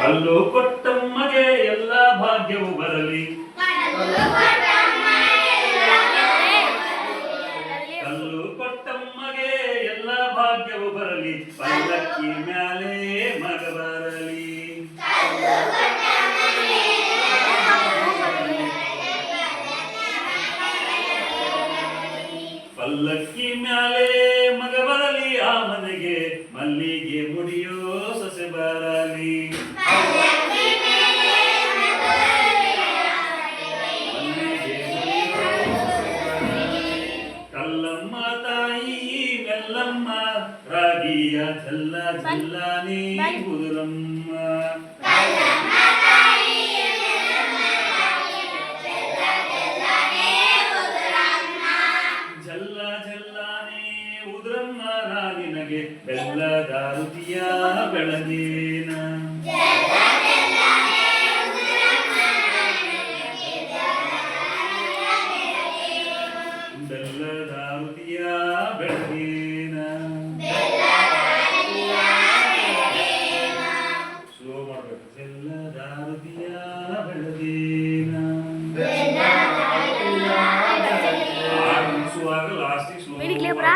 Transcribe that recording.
ಕಲ್ಲು ಕೊಟ್ಟಮ್ಮಗೆ ಎಲ್ಲ ಭಾಗ್ಯವು ಬರಲಿ. ಕಲ್ಲು ಕೊಟ್ಟಮ್ಮಗೆ ಎಲ್ಲ ಭಾಗ್ಯವು ಬರಲಿ. ಪಲ್ಲಕ್ಕಿ ಮ್ಯಾಲೆ ಮಗ ಬರಲಿ. ಪಲ್ಲಕ್ಕಿ ಮ್ಯಾಲೆ ಮಗ ಬರಲಿ. ಆ ಮನೆಗೆ ಮಲ್ಲಿಗೆ ಮುಡಿಯೋ ಸೊಸೆ ಬರಲಿ. ಕಲ್ಲಮ್ಮ ತಾಯಿ ಮೆಲ್ಲಮ್ಮ ರಾಗಿಯ ಜಲ್ಲ ಜಲ್ಲಾನಿ ಕುದುರಮ್ಮ. ಜಲ್ಲ ಜಲ್ಲಾನಿ ಉದುರಮ್ಮ ನಾ ನಿನಗೆ ಬೆಲ್ಲದ ರುಚಿಯ ಬೆಳಗೇನ.